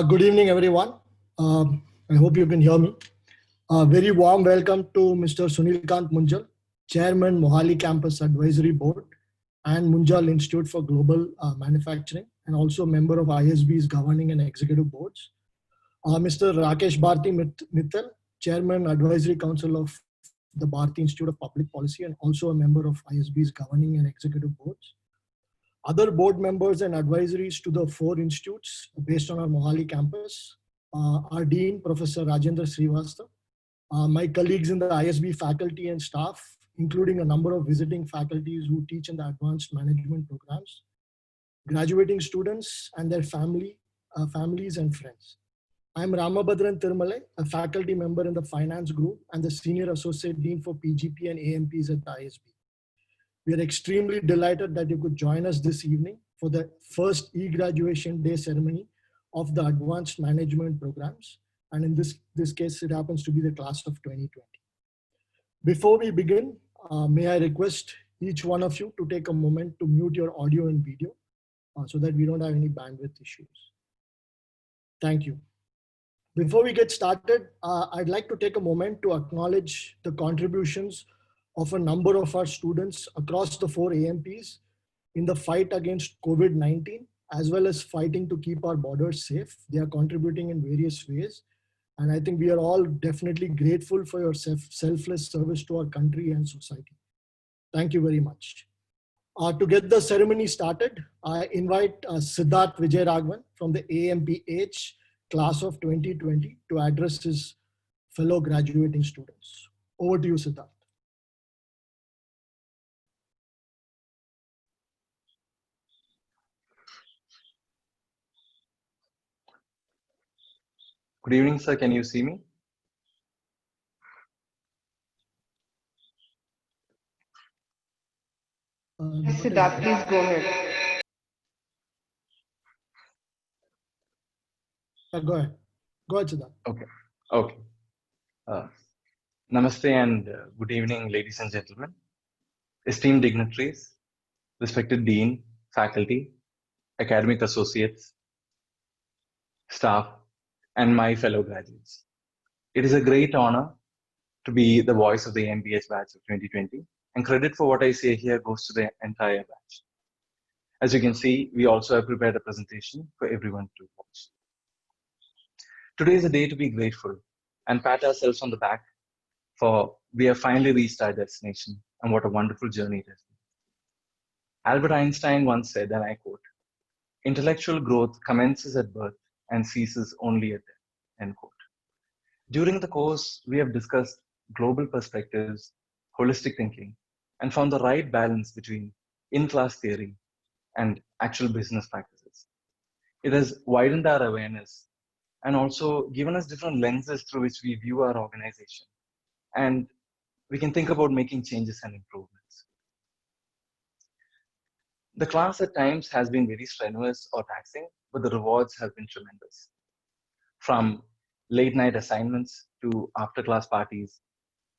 Good evening, everyone. I hope you can hear me. Very warm welcome to Mr. Sunil Munjal, Chairman, Mohali Campus Advisory Board and Munjal Institute for Global Manufacturing, and also member of ISB's Governing and Executive Boards. Mr. Rakesh Bharti Mittal, Chairman, Advisory Council of the Bharti Institute of Public Policy, and also a member of ISB's Governing and Executive Boards. Other board members and advisories to the 4 institutes based on our Mohali campus, our Dean, Professor Rajendra Srivastava, my colleagues in the ISB faculty and staff, including a number of visiting faculties who teach in the advanced management programs, graduating students and their families and friends. I'm Ramabhadran Tirmalai, a faculty member in the finance group and the Senior Associate Dean for PGP and AMPs at the ISB. We are extremely delighted that you could join us this evening for the first e-graduation day ceremony of the advanced management programs. And in this case, it happens to be the class of 2020. Before we begin, may I request each one of you to take a moment to mute your audio and video so that we don't have any bandwidth issues. Thank you. Before we get started, I'd like to take a moment to acknowledge the contributions of a number of our students across the 4 AMPs in the fight against COVID-19, as well as fighting to keep our borders safe. They are contributing in various ways. And I think we are all definitely grateful for your selfless service to our country and society. Thank you very much. To get the ceremony started, I invite Siddharth Vijayakumar from the AMPH class of 2020 to address his fellow graduating students. Over to you, Siddharth. Good evening, sir. Can you see me? Yes, Siddharth, please go ahead. Go ahead. Go ahead, Siddharth. Okay. Namaste and good evening, ladies and gentlemen, esteemed dignitaries, respected dean, faculty, academic associates, staff, and my fellow graduates. It is a great honor to be the voice of the MBH batch of 2020, and credit for what I say here goes to the entire batch. As you can see, we also have prepared a presentation for everyone to watch. Today is a day to be grateful and pat ourselves on the back for we have finally reached our destination, and what a wonderful journey it has been. Albert Einstein once said, and I quote, "Intellectual growth commences at birth and ceases only at death," end quote. During the course, we have discussed global perspectives, holistic thinking, and found the right balance between in-class theory and actual business practices. It has widened our awareness and also given us different lenses through which we view our organization. And we can think about making changes and improvements. The class at times has been very strenuous or taxing, but the rewards have been tremendous. From late night assignments to after class parties,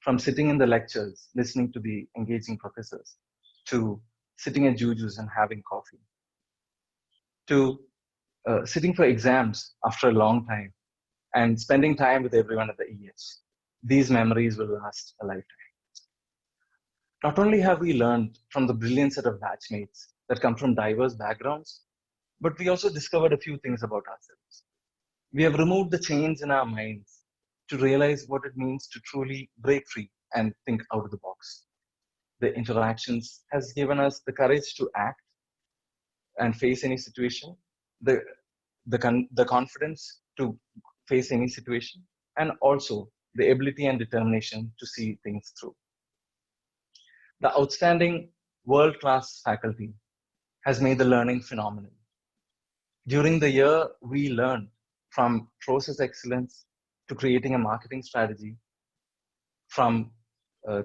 from sitting in the lectures, listening to the engaging professors, to sitting at Juju's and having coffee, to sitting for exams after a long time and spending time with everyone at the ES. These memories will last a lifetime. Not only have we learned from the brilliant set of batchmates that come from diverse backgrounds, but we also discovered a few things about ourselves. We have removed the chains in our minds to realize what it means to truly break free and think out of the box. The interactions has given us the courage to act and face any situation, the confidence to face any situation, and also the ability and determination to see things through. The outstanding world-class faculty has made the learning phenomenal. During the year, we learned from process excellence to creating a marketing strategy, from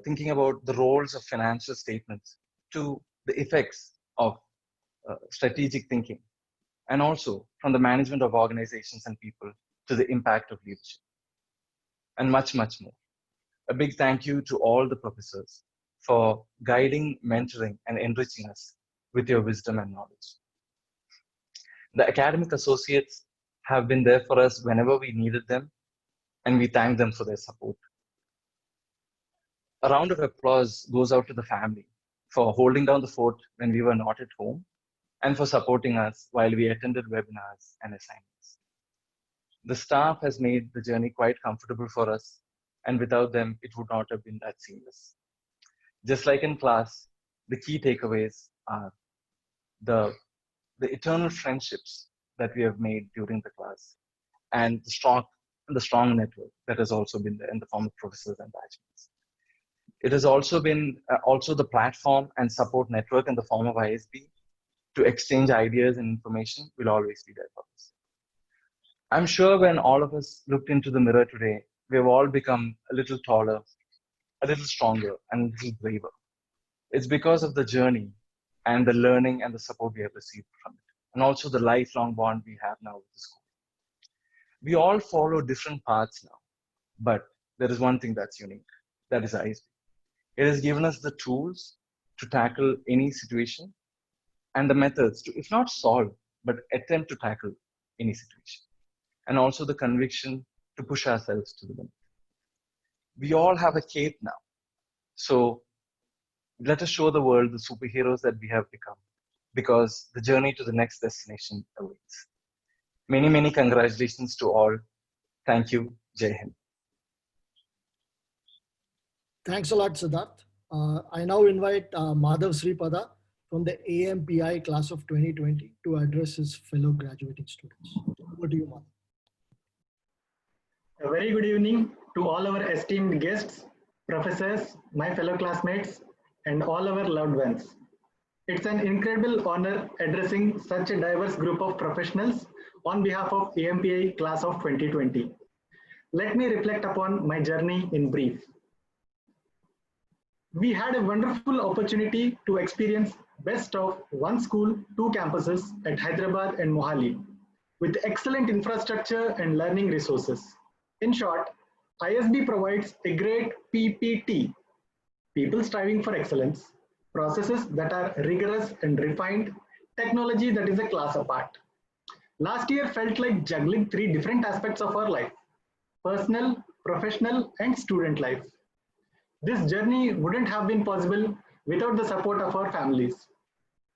thinking about the roles of financial statements to the effects of strategic thinking, and also from the management of organizations and people to the impact of leadership, and much, much more. A big thank you to all the professors for guiding, mentoring, and enriching us with your wisdom and knowledge. The academic associates have been there for us whenever we needed them, and we thank them for their support. A round of applause goes out to the family for holding down the fort when we were not at home and for supporting us while we attended webinars and assignments. The staff has made the journey quite comfortable for us, and without them, it would not have been that seamless. Just like in class, the key takeaways are the eternal friendships that we have made during the class, and the strong network that has also been there in the form of professors and batchmates. It has also been also the platform and support network in the form of ISB to exchange ideas and information will always be there for us. I'm sure when all of us looked into the mirror today, we have all become a little taller, a little stronger, and a little braver. It's because of the journey and the learning and the support we have received from it, and also the lifelong bond we have now with the school. We all follow different paths now, but there is one thing that's unique, that is ISB. It has given us the tools to tackle any situation and the methods to, if not solve, but attempt to tackle any situation, and also the conviction to push ourselves to the limit. We all have a cape now, so let us show the world the superheroes that we have become, because the journey to the next destination awaits. Many, many congratulations to all. Thank you. Jai Hind. Thanks a lot, Siddharth. I now invite Madhav Sripada from the AMPI class of 2020 to address his fellow graduating students. Over to you, Madhav. A very good evening to all our esteemed guests, professors, my fellow classmates, and all our loved ones. It's an incredible honor addressing such a diverse group of professionals on behalf of AMPI class of 2020. Let me reflect upon my journey in brief. We had a wonderful opportunity to experience best of one school, two campuses at Hyderabad and Mohali, with excellent infrastructure and learning resources. In short, ISB provides a great PPT, people striving for excellence, processes that are rigorous and refined, technology that is a class apart. Last year felt like juggling three different aspects of our life: personal, professional, and student life. This journey wouldn't have been possible without the support of our families.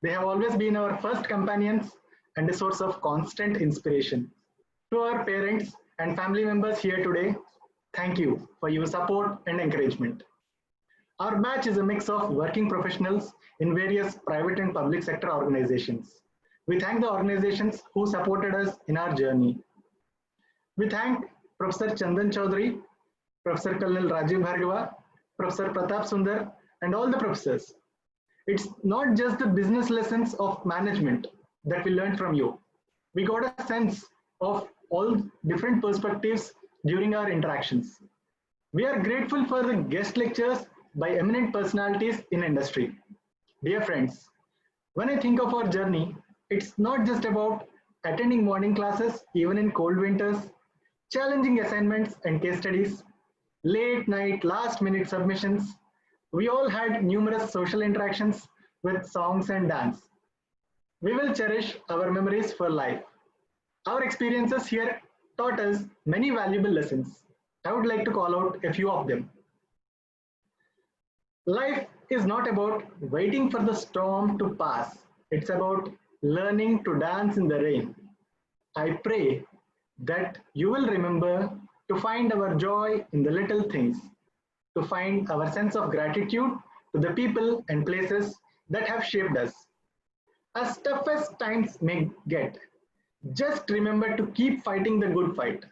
They have always been our first companions and a source of constant inspiration. To our parents and family members here today, thank you for your support and encouragement. Our batch is a mix of working professionals in various private and public sector organizations. We thank the organizations who supported us in our journey. We thank Professor Chandan Chaudhary, Professor Colonel Rajiv Bhargava, Professor Pratap Sundar, and all the professors. It's not just the business lessons of management that we learned from you. We got a sense of all different perspectives during our interactions. We are grateful for the guest lectures by eminent personalities in industry. Dear friends, when I think of our journey, it's not just about attending morning classes even in cold winters, challenging assignments and case studies, late night, last minute submissions. We all had numerous social interactions with songs and dance. We will cherish our memories for life. Our experiences here taught us many valuable lessons. I would like to call out a few of them. Life is not about waiting for the storm to pass. It's about learning to dance in the rain. I pray that you will remember to find our joy in the little things, to find our sense of gratitude to the people and places that have shaped us. As tough as times may get, just remember to keep fighting the good fight.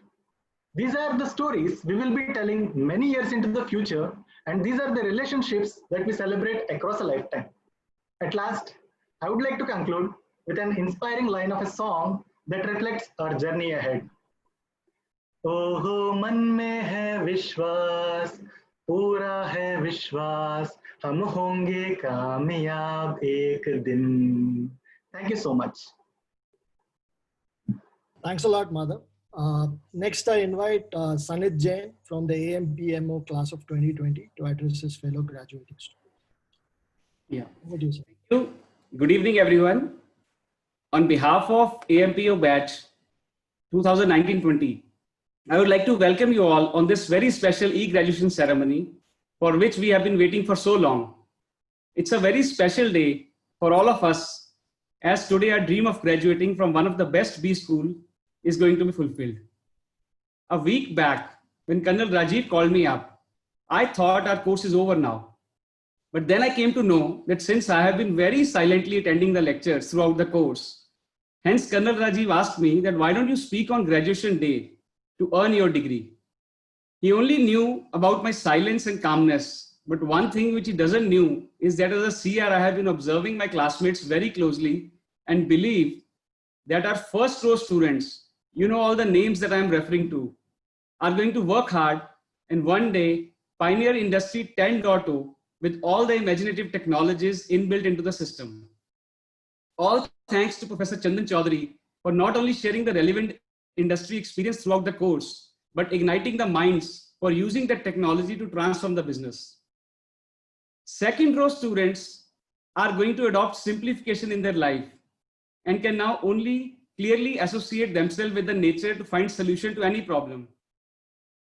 These are the stories we will be telling many years into the future, and these are the relationships that we celebrate across a lifetime. At last, I would like to conclude with an inspiring line of a song that reflects our journey ahead. ओहो मन में है विश्वास, पूरा है विश्वास, हम होंगे कामयाब एक दिन. Thank you so much. Thanks a lot, Madhav. Next, I invite Sanit Jain from the AMPMO class of 2020 to address his fellow graduating students. Yeah. What do you say? Thank you. Good evening, everyone. On behalf of AMPO batch 2019-20, I would like to welcome you all on this very special e-graduation ceremony for which we have been waiting for so long. It's a very special day for all of us, as today our dream of graduating from one of the best B school is going to be fulfilled. A week back, when Colonel Rajiv called me up, I thought our course is over now. But then I came to know that since I have been very silently attending the lectures throughout the course, hence Colonel Rajiv asked me that why don't you speak on graduation day to earn your degree. He only knew about my silence and calmness, but one thing which he doesn't knew is that as a CR, I have been observing my classmates very closely and believe that our first row students, you know all the names that I am referring to, are going to work hard and one day pioneer Industry 10.0 with all the imaginative technologies inbuilt into the system. All thanks to Professor Chandan Chaudhary for not only sharing the relevant industry experience throughout the course, but igniting the minds for using that technology to transform the business. Second row students are going to adopt simplification in their life and can now only clearly associate themselves with the nature to find solution to any problem.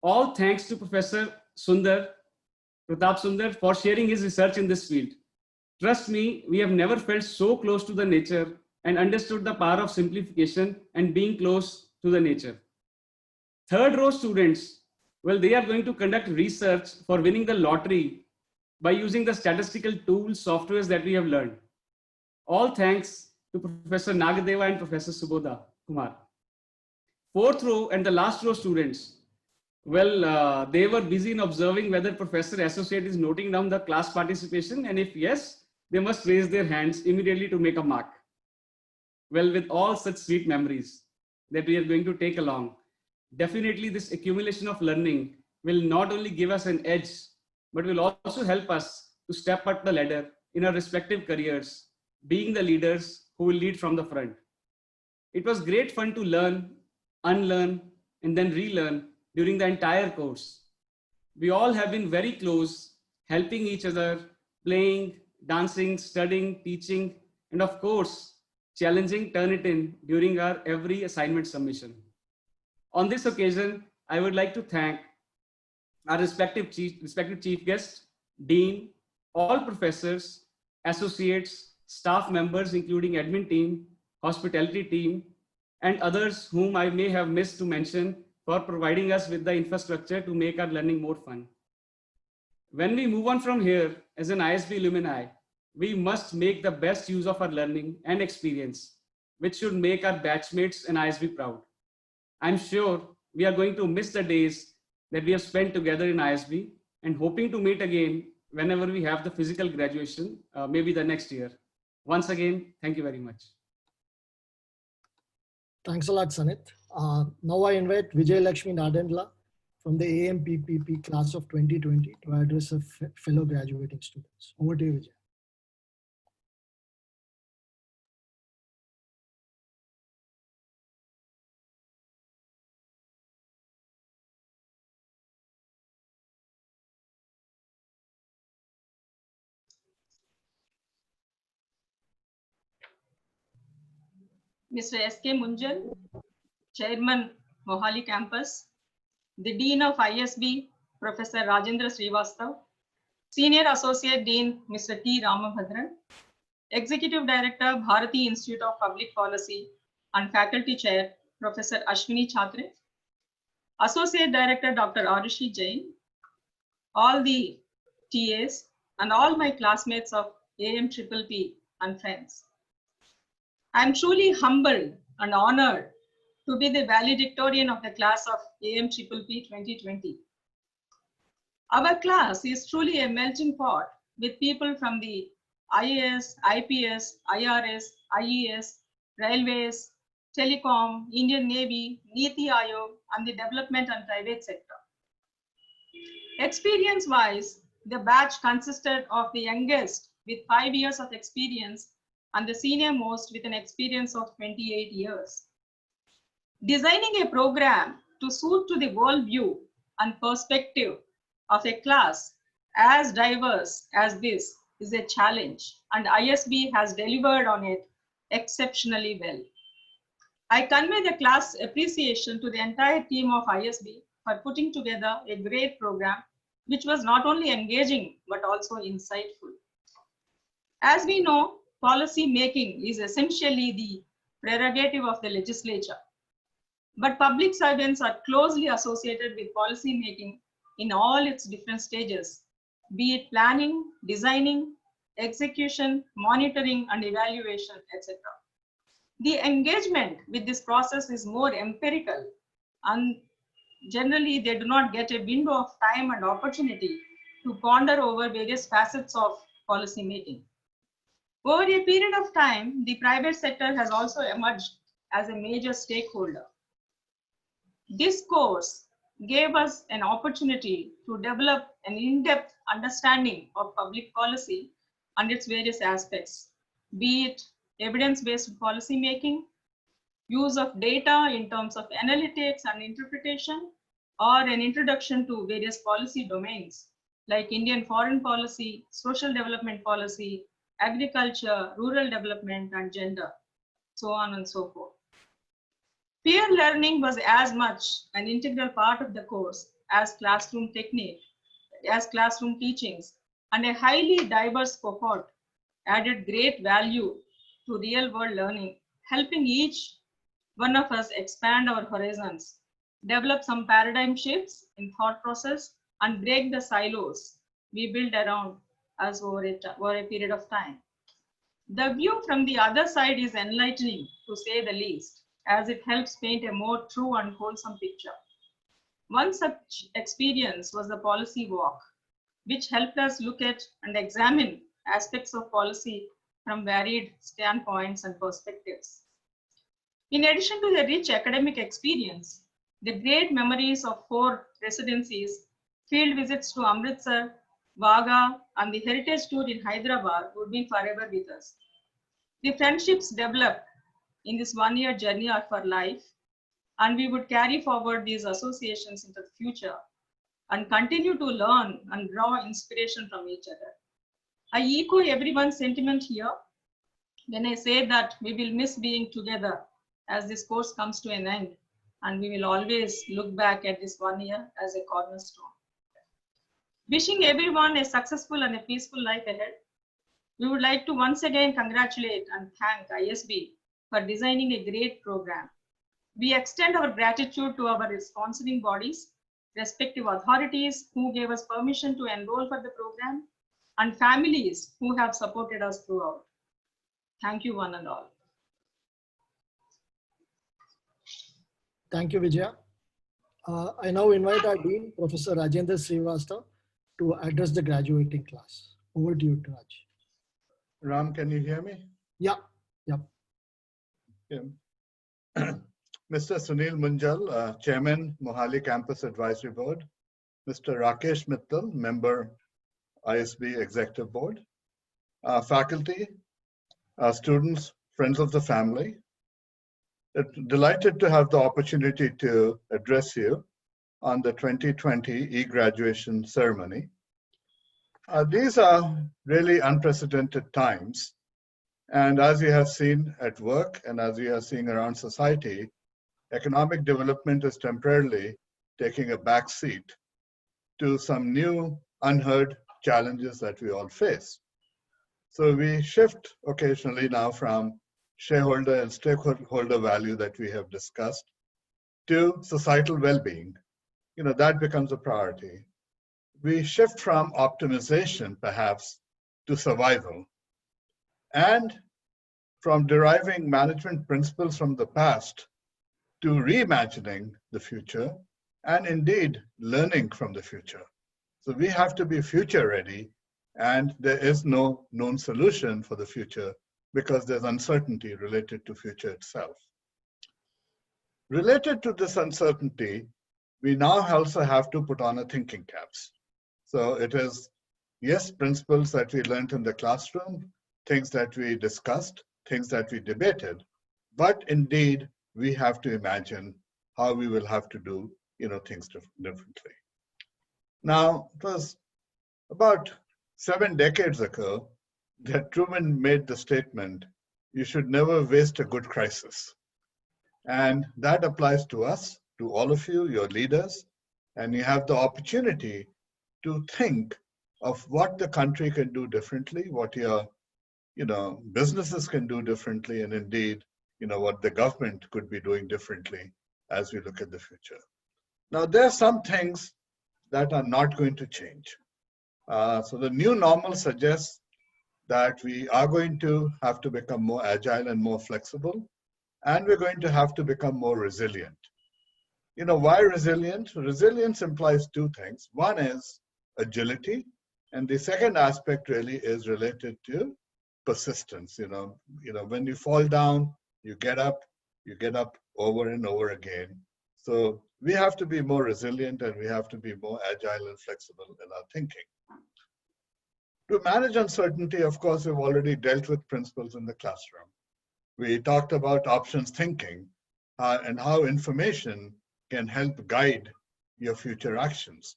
All thanks to Professor Pratap Sundar for sharing his research in this field. Trust me, we have never felt so close to the nature and understood the power of simplification and being close to the nature. Third row students, well, they are going to conduct research for winning the lottery by using the statistical tools, softwares that we have learned. All thanks to Professor Nagadeva and Professor Subodha Kumar. Fourth row and the last row students, well, they were busy in observing whether Professor Associate is noting down the class participation, and if yes, they must raise their hands immediately to make a mark. Well, with all such sweet memories that we are going to take along, definitely this accumulation of learning will not only give us an edge, but will also help us to step up the ladder in our respective careers, being the leaders who will lead from the front. It was great fun to learn, unlearn, and then relearn during the entire course. We all have been very close, helping each other, playing, dancing, studying, teaching, and of course, challenging Turnitin during our every assignment submission. On this occasion, I would like to thank our respective chief guests, dean, all professors, associates, staff members, including admin team, hospitality team, and others whom I may have missed to mention for providing us with the infrastructure to make our learning more fun. When we move on from here as an ISB alumni, we must make the best use of our learning and experience, which should make our batchmates and ISB proud. I'm sure we are going to miss the days that we have spent together in ISB and hoping to meet again whenever we have the physical graduation, maybe the next year. Once again, thank you very much. Thanks a lot, Sanit. Now I invite Vijay Lakshmi Nadendla from the AMPPP class of 2020 to address a fellow graduating students. Over to you, Vijay. Mr. S.K. Munjal, Chairman, Mohali Campus, the Dean of ISB, Professor Rajendra Srivastav, Senior Associate Dean, Mr. T. Ramabhadran, Executive Director, Bharati Institute of Public Policy, and Faculty Chair, Professor Ashwini Chhatre, Associate Director, Dr. Arushi Jain, all the TAs, and all my classmates of AMPPP and friends. I am truly humbled and honored to be the valedictorian of the class of AMPPP 2020. Our class is truly a melting pot with people from the IAS, IPS, IRS, IES, Railways, Telecom, Indian Navy, Niti Aayog, and the development and private sector. Experience-wise, the batch consisted of the youngest with 5 years of experience and the senior most with an experience of 28 years. Designing a program to suit to the worldview and perspective of a class as diverse as this is a challenge, and ISB has delivered on it exceptionally well. I convey the class appreciation to the entire team of ISB for putting together a great program which was not only engaging but also insightful. As we know, policy making is essentially the prerogative of the legislature, but public servants are closely associated with policy making in all its different stages, be it planning, designing, execution, monitoring, and evaluation, etc. The engagement with this process is more empirical, and generally they do not get a window of time and opportunity to ponder over various facets of policy making. Over a period of time, the private sector has also emerged as a major stakeholder. This course gave us an opportunity to develop an in-depth understanding of public policy and its various aspects, be it evidence-based policy making, use of data in terms of analytics and interpretation, or an introduction to various policy domains like Indian foreign policy, social development policy, agriculture, rural development, and gender, so on and so forth. Peer learning was as much an integral part of the course as classroom technique, as classroom teachings, and a highly diverse cohort added great value to real-world learning, helping each one of us expand our horizons, develop some paradigm shifts in thought process, and break the silos we build around us over a period of time. The view from the other side is enlightening, to say the least, as it helps paint a more true and wholesome picture. One such experience was the policy walk, which helped us look at and examine aspects of policy from varied standpoints and perspectives. In addition to the rich academic experience, the great memories of 4 residencies, field visits to Amritsar, Wagah, and the heritage tour in Hyderabad would be forever with us. The friendships developed in this one-year journey are for life, and we would carry forward these associations into the future and continue to learn and draw inspiration from each other. I echo everyone's sentiment here when I say that we will miss being together as this course comes to an end, and we will always look back at this one year as a cornerstone. Wishing everyone a successful and a peaceful life ahead, we would like to once again congratulate and thank ISB for designing a great program. We extend our gratitude to our sponsoring bodies, respective authorities who gave us permission to enroll for the program, and families who have supported us throughout. Thank you, one and all. Thank you, Vijay. I now invite our Dean, Professor Rajendra Srivastava, to address the graduating class. Over to you, Raj. Ram, can you hear me? Yeah. Mr. Sunil Munjal, Chairman, Mohali Campus Advisory Board. Mr. Rakesh Mittal, Member, ISB Executive Board. Faculty, students, friends of the family. Delighted to have the opportunity to address you on the 2020 e-graduation ceremony. These are really unprecedented times. And as you have seen at work and as you are seeing around society, economic development is temporarily taking a back seat to some new, unheard challenges that we all face. So we shift occasionally now from shareholder and stakeholder value that we have discussed to societal well-being. That becomes a priority. We shift from optimization, perhaps, to survival, and from deriving management principles from the past to reimagining the future, and indeed learning from the future. So we have to be future ready and there is no known solution for the future because there's uncertainty related to future itself. Related to this uncertainty, we now also have to put on a thinking caps. So it is, yes, principles that we learned in the classroom, things that we discussed, things that we debated, but indeed we have to imagine how we will have to do things differently. Now, it was about 7 decades ago that Truman made the statement, you should never waste a good crisis. And that applies to us, to all of you, your leaders, and you have the opportunity to think of what the country can do differently, what your businesses can do differently, and indeed, what the government could be doing differently as we look at the future. Now, there are some things that are not going to change. So the new normal suggests that we are going to have to become more agile and more flexible, and we're going to have to become more resilient. Why resilient? Resilience implies 2 things. One is agility, and the second aspect really is related to persistence. When you fall down, you get up over and over again. So we have to be more resilient, and we have to be more agile and flexible in our thinking. To manage uncertainty, of course, we've already dealt with principles in the classroom. We talked about options thinking and how information can help guide your future actions.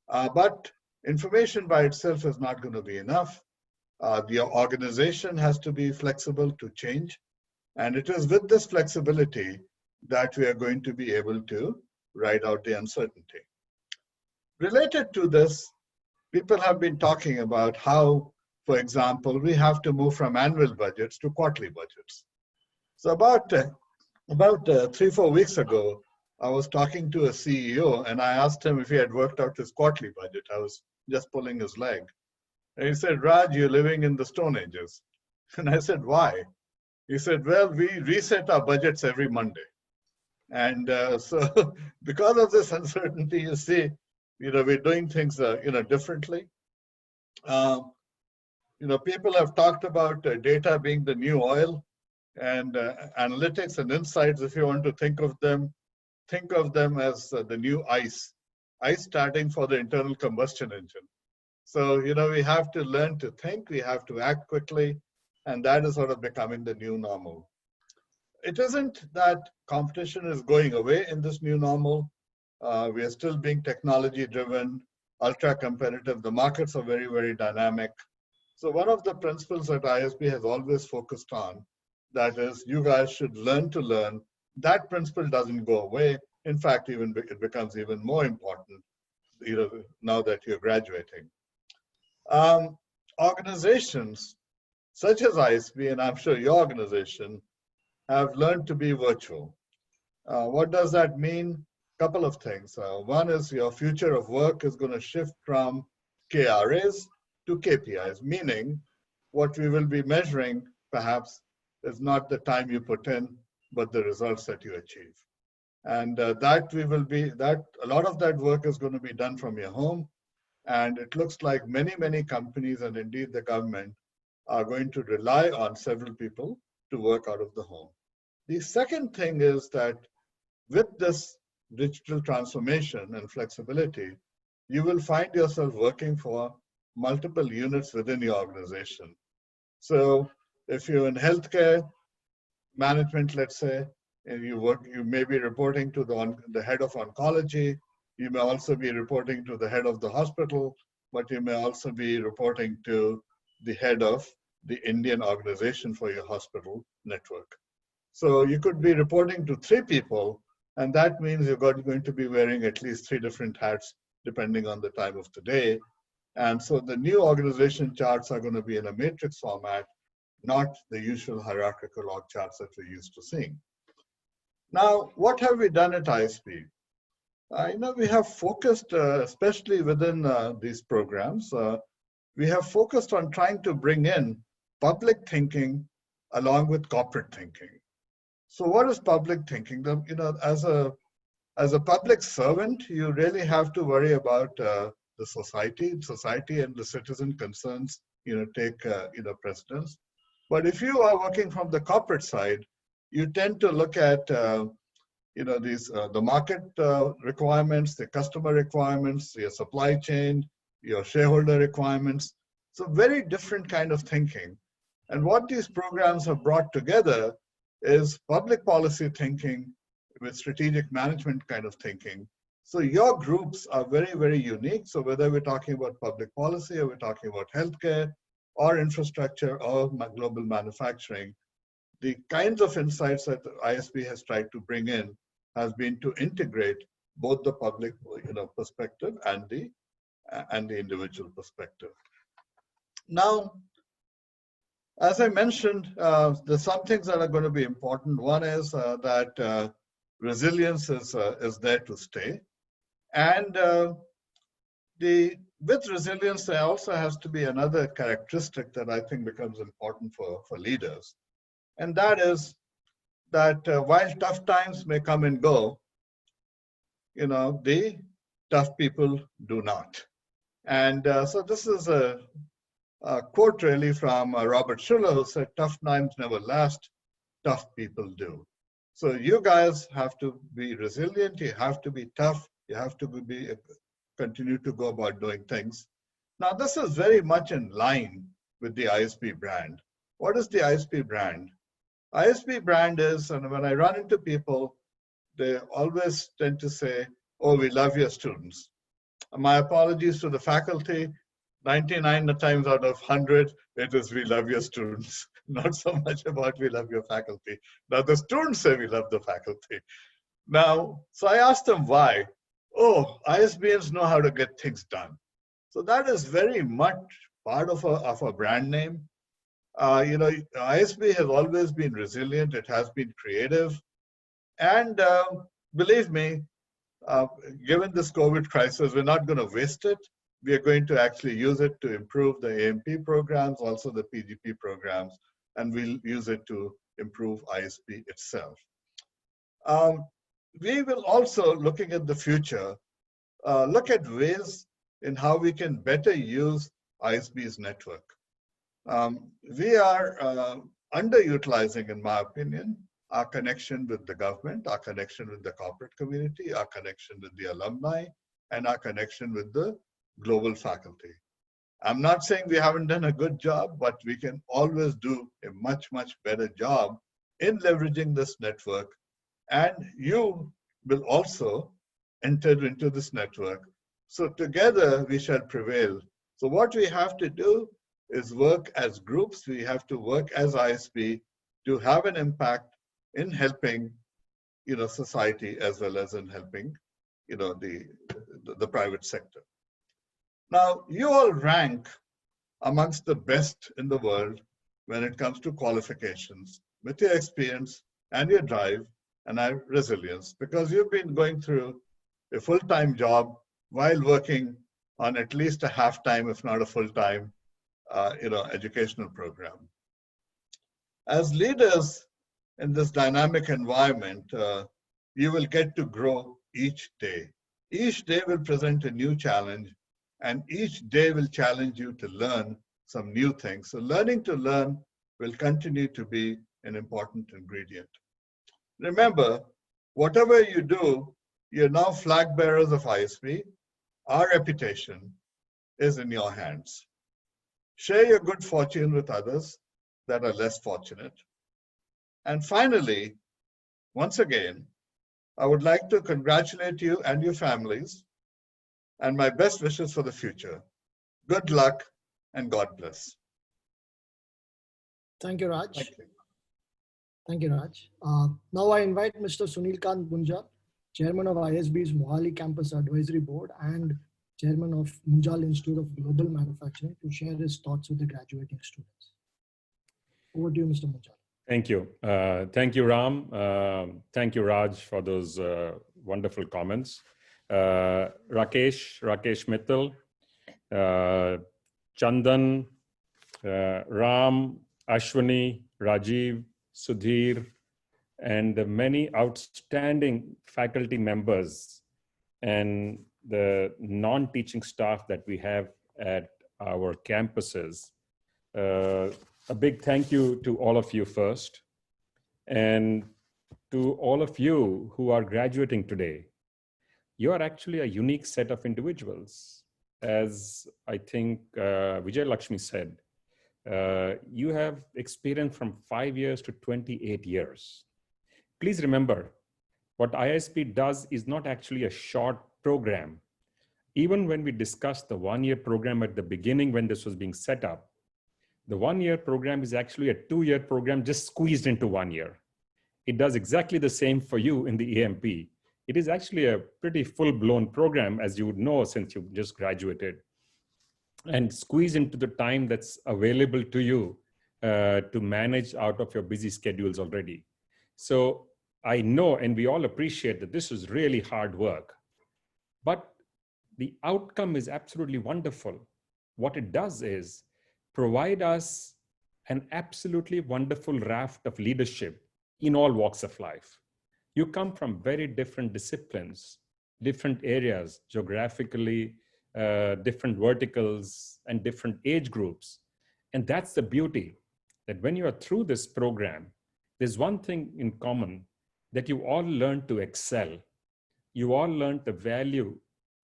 But information by itself is not going to be enough. The organization has to be flexible to change. And it is with this flexibility that we are going to be able to ride out the uncertainty. Related to this, people have been talking about how, for example, we have to move from annual budgets to quarterly budgets. So about 3-4 weeks ago, I was talking to a CEO and I asked him if he had worked out his quarterly budget. I was just pulling his leg. And he said, Raj, you're living in the Stone Ages. And I said, why? He said, well, we reset our budgets every Monday. And so because of this uncertainty, you see, we're doing things, differently. People have talked about data being the new oil, and analytics and insights, if you want to think of them as the new ICE starting for the internal combustion engine. So, we have to learn to think, we have to act quickly, and that is sort of becoming the new normal. It isn't that competition is going away in this new normal. We are still being technology driven, ultra competitive. The markets are very, very dynamic. So one of the principles that ISB has always focused on, that is, you guys should learn to learn. That principle doesn't go away. In fact, it becomes even more important, now that you're graduating. Organizations such as ISB, and I'm sure your organization, have learned to be virtual. What does that mean? Couple of things. One is your future of work is going to shift from KRAs to KPIs, meaning what we will be measuring perhaps is not the time you put in, but the results that you achieve. And a lot of that work is going to be done from your home. And it looks like many, many companies and indeed the government are going to rely on several people to work out of the home. The second thing is that with this digital transformation and flexibility, you will find yourself working for multiple units within your organization. So if you're in healthcare management, let's say, and you may be reporting to the head of oncology. You may also be reporting to the head of the hospital, but you may also be reporting to the head of the Indian organization for your hospital network. So you could be reporting to 3 people, and that means you're going to be wearing at least 3 different hats depending on the time of the day. And so the new organization charts are going to be in a matrix format, not the usual hierarchical org charts that we're used to seeing. Now, what have we done at ISB? We have focused, especially within these programs, we have focused on trying to bring in public thinking along with corporate thinking. So what is public thinking? As a public servant, you really have to worry about the the society and the citizen concerns, take, precedence. But if you are working from the corporate side, you tend to look at, the market requirements, the customer requirements, your supply chain, your shareholder requirements. So very different kind of thinking. And what these programs have brought together is public policy thinking with strategic management kind of thinking. So your groups are very, very unique. So whether we're talking about public policy or we're talking about healthcare or infrastructure or global manufacturing, the kinds of insights that the ISB has tried to bring in has been to integrate both the public, perspective and the individual perspective. Now, as I mentioned, there's some things that are going to be important. One is that resilience is there to stay, and with resilience there also has to be another characteristic that I think becomes important for leaders, and that is that while tough times may come and go, the tough people do not. And so this is a quote really from Robert Schuller, who said, "Tough times never last, tough people do." So you guys have to be resilient, you have to be tough, you have to continue to go about doing things. Now this is very much in line with the ISB brand. What is the ISB brand? ISB brand is, and when I run into people, they always tend to say, "Oh, we love your students." My apologies to the faculty. 99 times out of 100, it is "we love your students," not so much about "we love your faculty." Now the students say we love the faculty. Now, so I asked them why. "Oh, ISBians know how to get things done." So that is very much part of a brand name. ISB has always been resilient. It has been creative. And believe me, given this COVID crisis, we're not going to waste it. We are going to actually use it to improve the AMP programs, also the PGP programs, and we'll use it to improve ISB itself. We will also, looking at the future, look at ways in how we can better use ISB's network. We are underutilizing, in my opinion, our connection with the government, our connection with the corporate community, our connection with the alumni, and our connection with the global faculty. I'm not saying we haven't done a good job, but we can always do a much, much better job in leveraging this network. And you will also enter into this network. So together we shall prevail. So what we have to do is work as groups. We have to work as ISB to have an impact in helping, society as well as in helping, the private sector. Now, you all rank amongst the best in the world when it comes to qualifications with your experience and your drive and our resilience, because you've been going through a full-time job while working on at least a half-time, if not a full-time, educational program. As leaders in this dynamic environment, you will get to grow each day. Each day will present a new challenge, and each day will challenge you to learn some new things. So learning to learn will continue to be an important ingredient. Remember, whatever you do, you're now flag bearers of ISB. Our reputation is in your hands. Share your good fortune with others that are less fortunate. And finally, once again, I would like to congratulate you and your families, and my best wishes for the future. Good luck and God bless. Thank you, Raj. Thank you. Thank you, Raj. Now I invite Mr. Sunil Munjal, Chairman of ISB's Mohali Campus Advisory Board and Chairman of Munjal Institute of Global Manufacturing, to share his thoughts with the graduating students. Over to you, Mr. Munjal. Thank you. Thank you, Ram. Thank you, Raj, for those wonderful comments. Rakesh Mittal, Chandan, Ram, Ashwani, Rajiv, Sudhir, and the many outstanding faculty members and the non-teaching staff that we have at our campuses, a big thank you to all of you first, and to all of you who are graduating today. You are actually a unique set of individuals. As I think Vijay Lakshmi said, you have experience from 5 years to 28 years. Please remember, what ISB does is not actually a short program. Even when we discussed the one-year program at the beginning when this was being set up, the one-year program is actually a 2-year program just squeezed into 1 year. It does exactly the same for you in the AMP. It is actually a pretty full-blown program, as you would know since you just graduated, and squeeze into the time that's available to you to manage out of your busy schedules already. So I know, and we all appreciate that this is really hard work, but the outcome is absolutely wonderful. What it does is provide us an absolutely wonderful raft of leadership in all walks of life. You come from very different disciplines, different areas, geographically, different verticals, and different age groups. And that's the beauty, that when you are through this program, there's one thing in common, that you all learn to excel. You all learn the value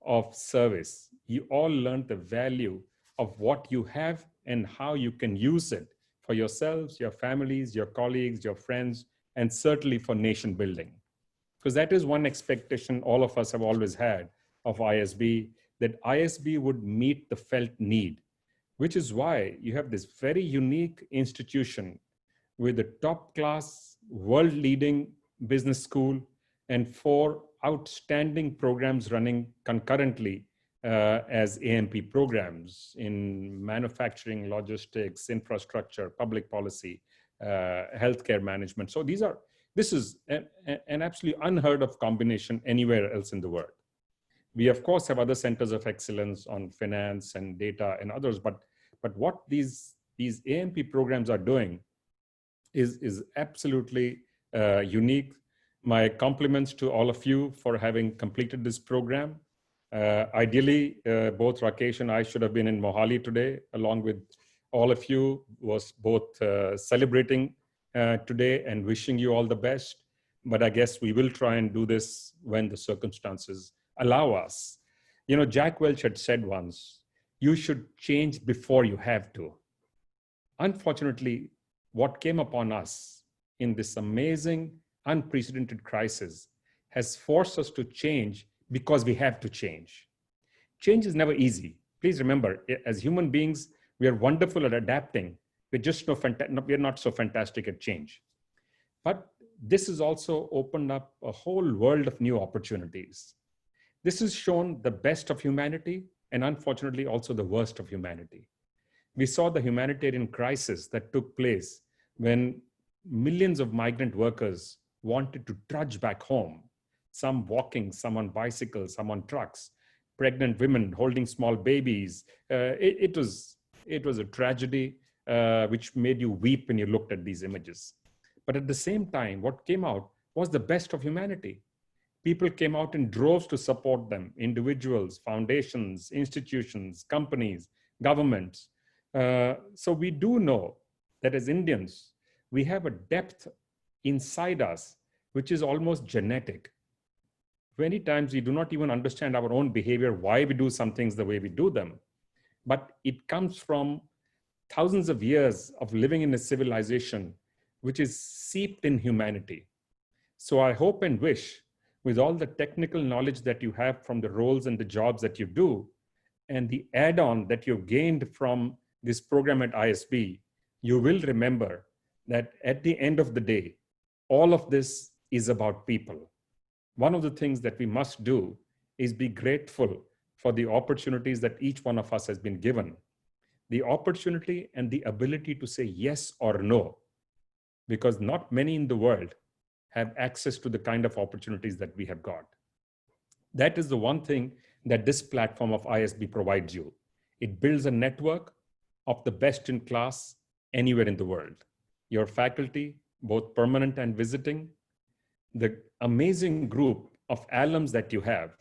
of service. You all learn the value of what you have and how you can use it for yourselves, your families, your colleagues, your friends, and certainly for nation building. Because that is one expectation all of us have always had of ISB, that ISB would meet the felt need, which is why you have this very unique institution with a top class, world leading business school and 4 outstanding programs running concurrently as AMP programs in manufacturing, logistics, infrastructure, public policy, healthcare management. So this is an absolutely unheard of combination anywhere else in the world. We of course have other centers of excellence on finance and data and others, but what these AMP programs are doing is absolutely unique. My compliments to all of you for having completed this program. Ideally, both Rakesh and I should have been in Mohali today, along with all of you, was both celebrating today and wishing you all the best. But I guess we will try and do this when the circumstances allow us. You know, Jack Welch had said once, you should change before you have to. Unfortunately, what came upon us in this amazing, unprecedented crisis has forced us to change because we have to change. Change is never easy. Please remember, as human beings, we are wonderful at adapting. We're not so fantastic at change. But this has also opened up a whole world of new opportunities. This has shown the best of humanity and unfortunately also the worst of humanity. We saw the humanitarian crisis that took place when millions of migrant workers wanted to trudge back home, some walking, some on bicycles, some on trucks, pregnant women holding small babies. It was a tragedy which made you weep when you looked at these images. But at the same time, what came out was the best of humanity. People came out in droves to support them, individuals, foundations, institutions, companies, governments. So we do know that as Indians, we have a depth inside us, which is almost genetic. Many times we do not even understand our own behavior, why we do some things the way we do them. But it comes from thousands of years of living in a civilization which is seeped in humanity. So I hope and wish, with all the technical knowledge that you have from the roles and the jobs that you do, and the add-on that you've gained from this program at ISB, you will remember that at the end of the day, all of this is about people. One of the things that we must do is be grateful for the opportunities that each one of us has been given. The opportunity and the ability to say yes or no, because not many in the world have access to the kind of opportunities that we have got. That is the one thing that this platform of ISB provides you. It builds a network of the best in class anywhere in the world. Your faculty, both permanent and visiting, the amazing group of alums that you have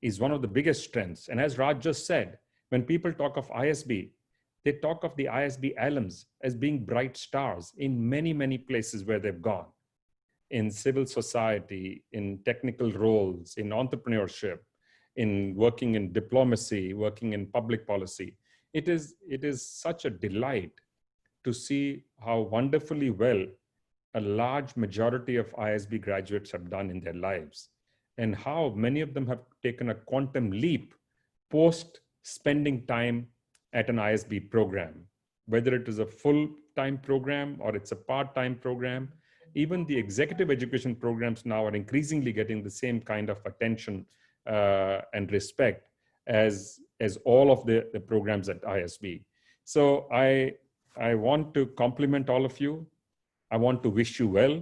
is one of the biggest strengths. And as Raj just said, when people talk of ISB, they talk of the ISB alums as being bright stars in many, many places where they've gone, in civil society, in technical roles, in entrepreneurship, in working in diplomacy, working in public policy. It is such a delight to see how wonderfully well a large majority of ISB graduates have done in their lives, and how many of them have taken a quantum leap post spending time at an ISB program, whether it is a full-time program or it's a part-time program. Even the executive education programs now are increasingly getting the same kind of attention and respect as all of the programs at ISB. So I want to compliment all of you. I want to wish you well.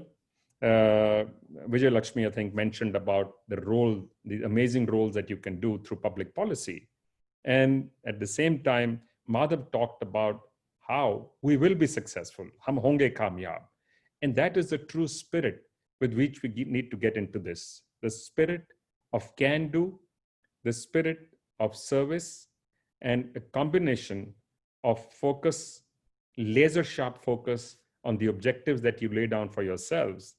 Vijay Lakshmi, I think, mentioned about the amazing roles that you can do through public policy. And at the same time, Madhav talked about how we will be successful. Hum honge kamyab. And that is the true spirit with which we need to get into this. The spirit of can do, the spirit of service, and a combination of focus, laser sharp focus on the objectives that you lay down for yourselves,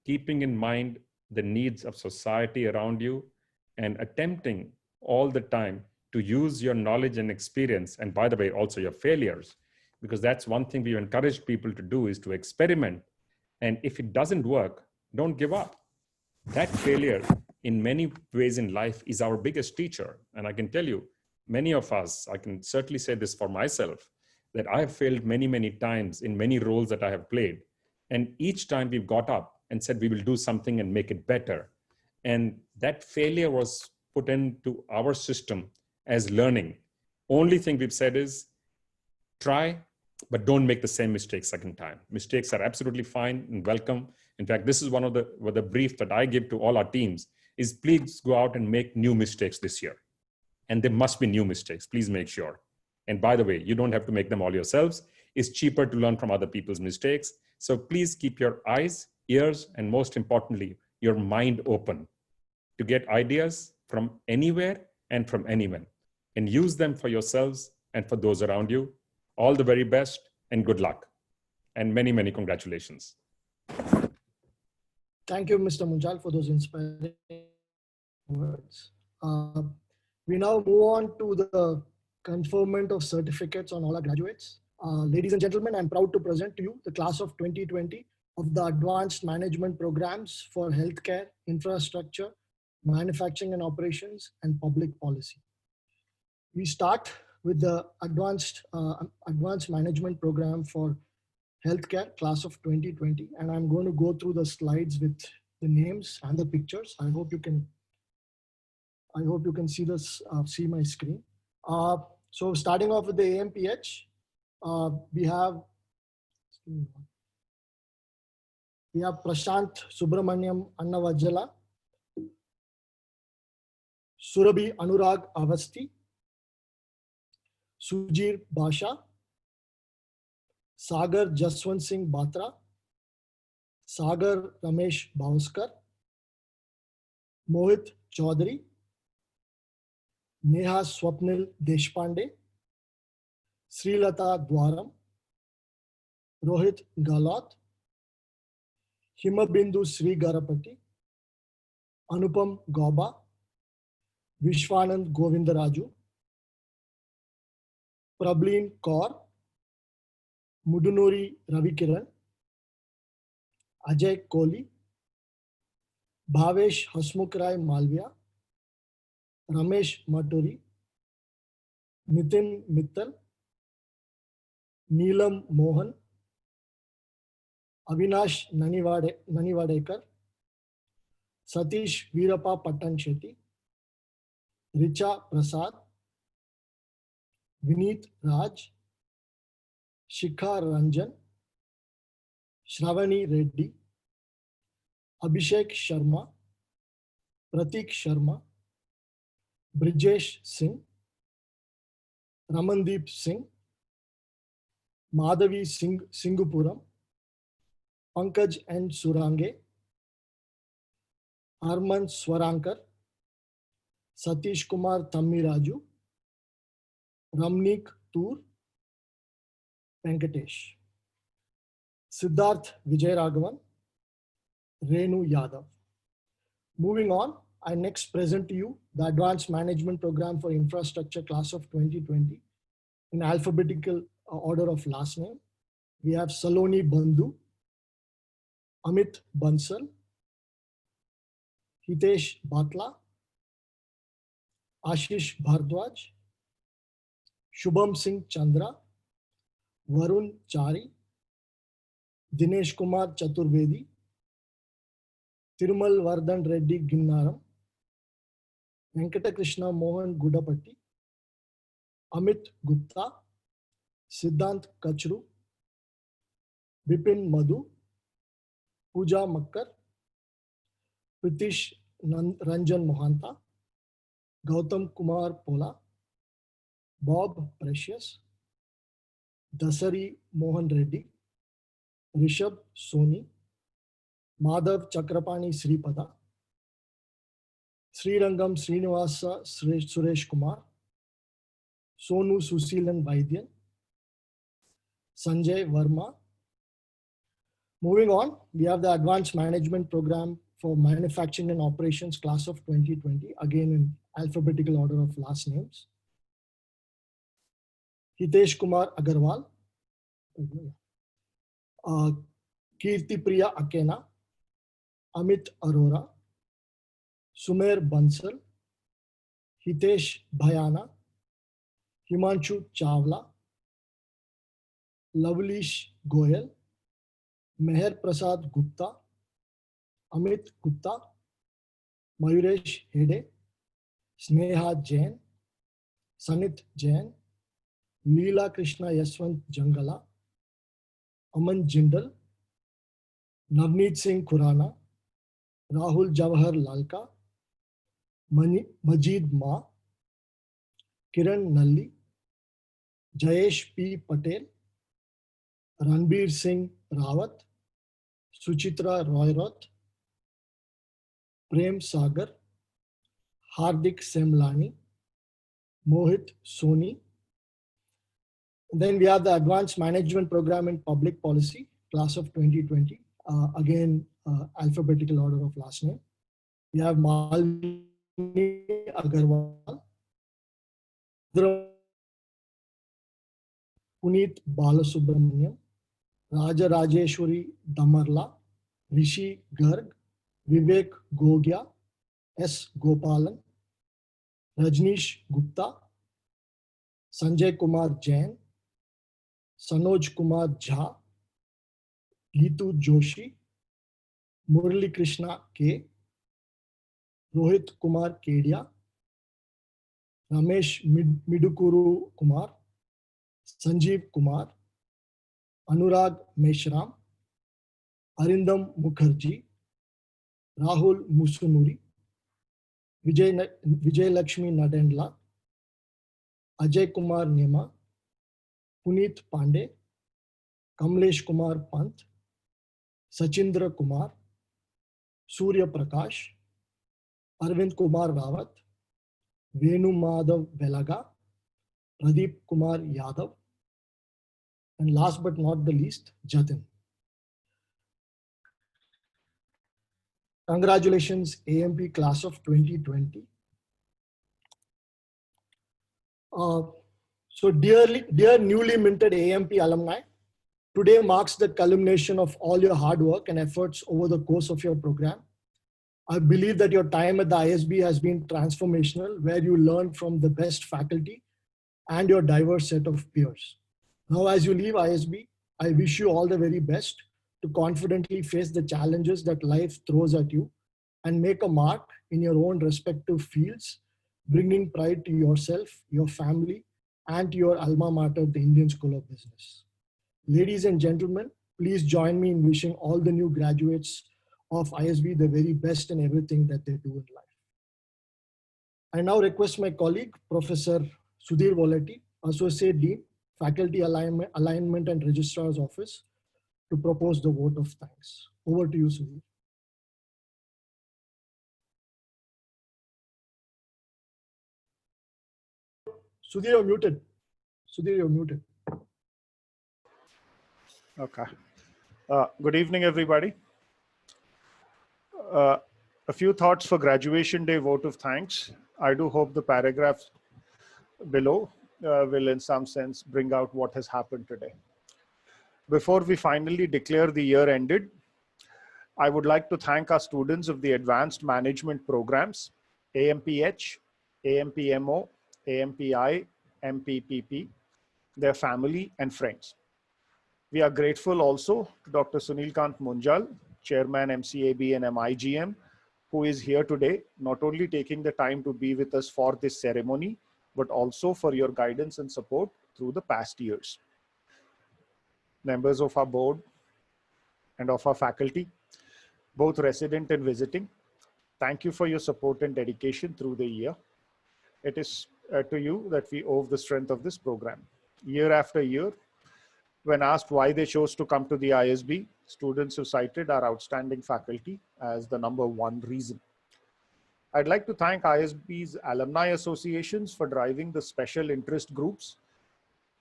keeping in mind the needs of society around you, and attempting all the time to use your knowledge and experience, and by the way, also your failures, because that's one thing we encourage people to do, is to experiment. And if it doesn't work, don't give up. That failure in many ways in life is our biggest teacher. And I can tell you, many of us, I can certainly say this for myself, that I have failed many, many times in many roles that I have played. And each time we've got up and said, we will do something and make it better. And that failure was put into our system as learning. Only thing we've said is try, but don't make the same mistake second time. Mistakes are absolutely fine and welcome. In fact, this is one of the brief that I give to all our teams is please go out and make new mistakes this year. And there must be new mistakes, please make sure. And by the way, you don't have to make them all yourselves. It's cheaper to learn from other people's mistakes. So please keep your eyes, ears, and most importantly, your mind open to get ideas from anywhere and from anyone, and use them for yourselves and for those around you. All the very best and good luck. And many, many congratulations. Thank you, Mr. Munjal, for those inspiring words. We now move on to the conferment of certificates on all our graduates. Ladies and gentlemen, I'm proud to present to you the class of 2020 of the Advanced Management Programs for Healthcare, Infrastructure, Manufacturing and Operations, and Public Policy. We start with the Advanced Management Program for Healthcare, class of 2020, and I'm going to go through the slides with the names and the pictures. I hope you can see this, see my screen. So starting off with the AMPH, we have Prashant Subramaniam Annavajala, Surabhi Anurag Avasti, Sujir Basha, Sagar Jaswant Singh Batra, Sagar Ramesh Bhauskar, Mohit Chaudhary, Neha Swapnil Deshpande, Srilata Dwaram, Rohit Galat, Himabindu Sri Garapati, Anupam Gauba, Vishwanand Govindaraju, Prableen Kaur, Mudunuri Ravikiran, Ajay Kohli, Bhavesh Hasmukh-Rai Malviya, Ramesh Maturi, Nitin Mittal, Neelam Mohan, Avinash Nanivadekar, Satish Veerappa Pattan Shetty, Richa Prasad, Vineet Raj, Shikha Ranjan, Shravani Reddy, Abhishek Sharma, Pratik Sharma, Brijesh Singh, Ramandeep Singh, Madhavi Singhupuram, Pankaj N. Surange, Arman Swarankar, Satish Kumar Thammiraju, Ramnik Tur, Venkatesh. Siddharth Vijayakumar, Renu Yadav. Moving on, I next present to you the Advanced Management Program for Infrastructure Class of 2020 in alphabetical order of last name. We have Saloni Bandhu, Amit Bansal, Hitesh Batla, Ashish Bhardwaj, Shubham Singh Chandra, Varun Chari, Dinesh Kumar Chaturvedi, Tirumal Vardhan Reddy Ginnaram, Venkata Krishna Mohan Gudapatti, Amit Gupta, Siddhant Kachru, Bipin Madhu, Pooja Makkar, Pritish Ranjan Mohanta, Gautam Kumar Pola, Bob Precious, Dasari Mohan Reddy, Rishabh Soni, Madhav Chakrapani Sripada, Srirangam Srinivasa Suresh Kumar, Sonu Susilan Vaidyan, Sanjay Verma. Moving on, we have the Advanced Management Program for Manufacturing and Operations Class of 2020, again in alphabetical order of last names. Hitesh Kumar Agarwal, Kirti Priya Akena, Amit Arora, Sumer Bansal, Hitesh Bhayana, Himanshu Chawla, Lavlish Goyal, Meher Prasad Gupta, Amit Gupta, Mayuresh Hede, Sneha Jain, Sanit Jain, Leela Krishna Yaswant Jangala, Aman Jindal, Navneet Singh Khurana, Rahul Jawahar Lalka, Majid Ma, Kiran Nalli, Jayesh P. Patel, Ranbir Singh Rawat, Suchitra Royroth, Prem Sagar, Hardik Semlani, Mohit Soni. Then we have the Advanced Management Program in Public Policy, Class of 2020, again alphabetical order of last name. We have Malini Agarwal, Puneet Balasubramaniam, Raja Rajeshwari Damarla, Rishi Garg, Vivek Gogia, S. Gopalan, Rajneesh Gupta, Sanjay Kumar Jain, Sanoj Kumar Jha, Geetu Joshi, Murali Krishna K, Rohit Kumar Kedia, Ramesh Midukuru Kumar, Sanjeev Kumar, Anurag Meshram, Arindam Mukherjee, Rahul Musunuri, Vijay Lakshmi Nadendla, Ajay Kumar Nema, Puneet Pandey, Kamlesh Kumar Pant, Sachindra Kumar, Surya Prakash, Arvind Kumar Rawat, Venu Madhav Velaga, Pradeep Kumar Yadav, and last but not the least, Jatin. Congratulations, AMP Class of 2020. So dear newly minted AMP alumni, today marks the culmination of all your hard work and efforts over the course of your program. I believe that your time at the ISB has been transformational, where you learned from the best faculty and your diverse set of peers. Now, as you leave ISB, I wish you all the very best to confidently face the challenges that life throws at you and make a mark in your own respective fields, bringing pride to yourself, your family, and to your alma mater, the Indian School of Business. Ladies and gentlemen, please join me in wishing all the new graduates of ISB the very best in everything that they do in life. I now request my colleague, Professor Sudhir Volati, Associate Dean, Faculty Alignment and Registrar's Office, to propose the vote of thanks. Over to you, Sudhir. Sudhir, you're muted. Sudhir, you're muted. Okay. Good evening, everybody. A few thoughts for graduation day vote of thanks. I do hope the paragraph below will in some sense bring out what has happened today. Before we finally declare the year ended, I would like to thank our students of the advanced management programs, AMPH, AMPMO, AMPI, MPPP, their family and friends. We are grateful also to Dr. Sunil Munjal, Chairman MCAB and MIGM, who is here today, not only taking the time to be with us for this ceremony, but also for your guidance and support through the past years. Members of our board and of our faculty, both resident and visiting, thank you for your support and dedication through the year. It is to you that we owe the strength of this program. Year after year, when asked why they chose to come to the ISB, students have cited our outstanding faculty as the #1 reason. I'd like to thank ISB's alumni associations for driving the special interest groups.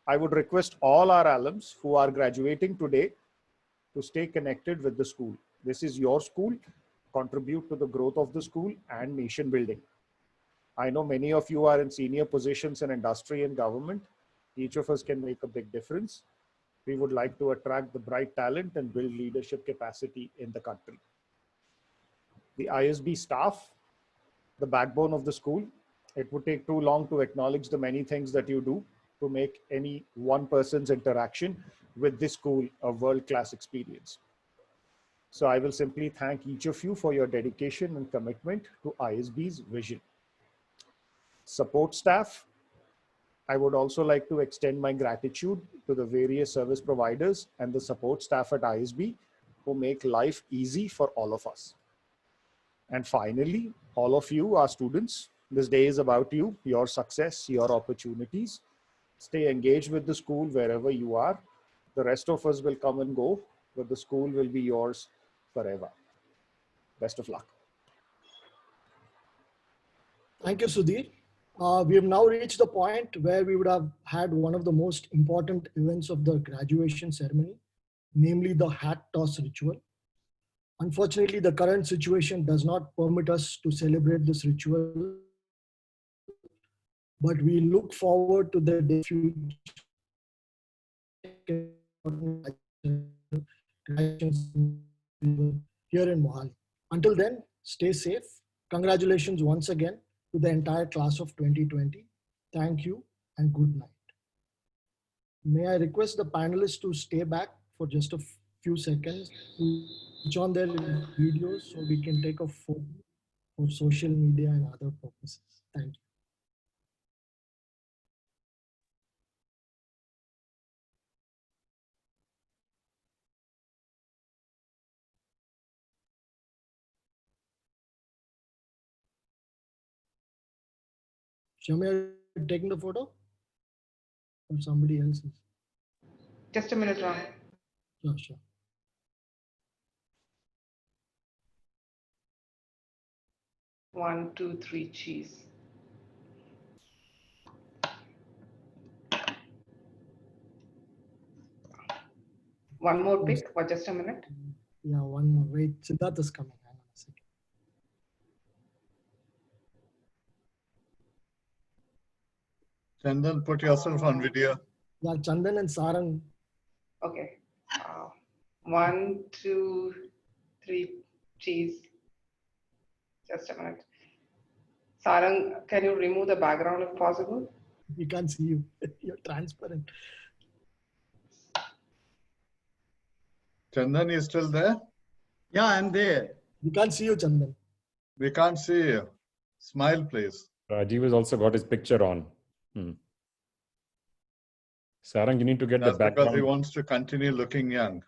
I would request all our alums who are graduating today to stay connected with the school. This is your school. Contribute to the growth of the school and nation building. I know many of you are in senior positions in industry and government. Each of us can make a big difference. We would like to attract the bright talent and build leadership capacity in the country. The ISB staff, the backbone of the school. It would take too long to acknowledge the many things that you do to make any one person's interaction with this school a world-class experience. So I will simply thank each of you for your dedication and commitment to ISB's vision. Support staff, I would also like to extend my gratitude to the various service providers and the support staff at ISB who make life easy for all of us. And finally, all of you, our students, this day is about you, your success, your opportunities. Stay engaged with the school wherever you are. The rest of us will come and go, but the school will be yours forever. Best of luck. Thank you, Sudhir. We have now reached the point where we would have had one of the most important events of the graduation ceremony, namely the hat toss ritual. Unfortunately, the current situation does not permit us to celebrate this ritual, but we look forward to the day here in Mohali. Until then, stay safe. Congratulations once again to the entire class of 2020. Thank you and good night. May I request the panelists to stay back for just a few seconds to switch on their videos so we can take a photo for social media and other purposes. Thank you. Shami, are you taking the photo? Or somebody else is? Just a minute, Ram. Sure, sure. One, two, three, cheese. One more pic for just a minute. Yeah, one more. Wait, Siddharth is coming. Hang on a second. Chandan, put yourself on video. Yeah, Chandan and Sarang. Okay. 1, 2, 3, cheese. Just a minute. Sarang, can you remove the background if possible? We can't see you. You're transparent. Chandan, you still there? Yeah, I'm there. We can't see you, Chandan. We can't see you. Smile, please. Rajiv has also got his picture on. Sarang, you need to get That's the background. because he wants to continue looking young.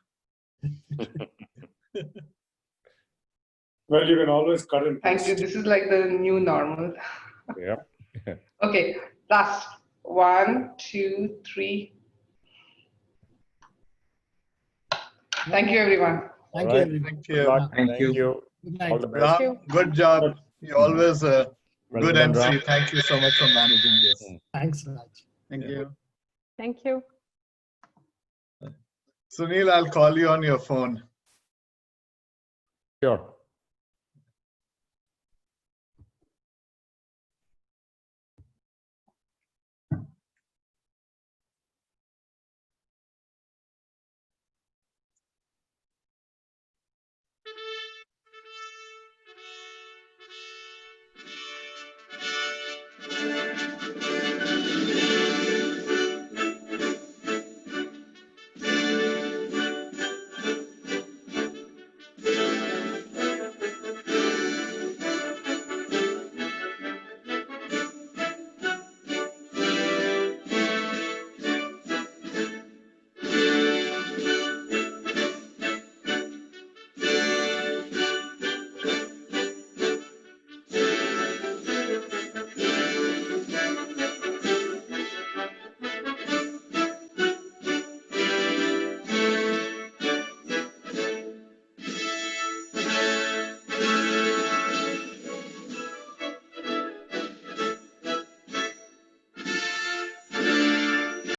Well, you can always cut and Thank you. This is like the new normal. Yeah. Okay, last. 1, 2, 3. Thank you, everyone. Thank All you, right. everyone. Thank you. Thank you. Good night. All the best. Ram, good job. You always Good done, MC. Ram. Thank you so much for managing this. Thanks, Raj. Thank Yeah. you. Thank you. Sunil, I'll call you on your phone. Sure.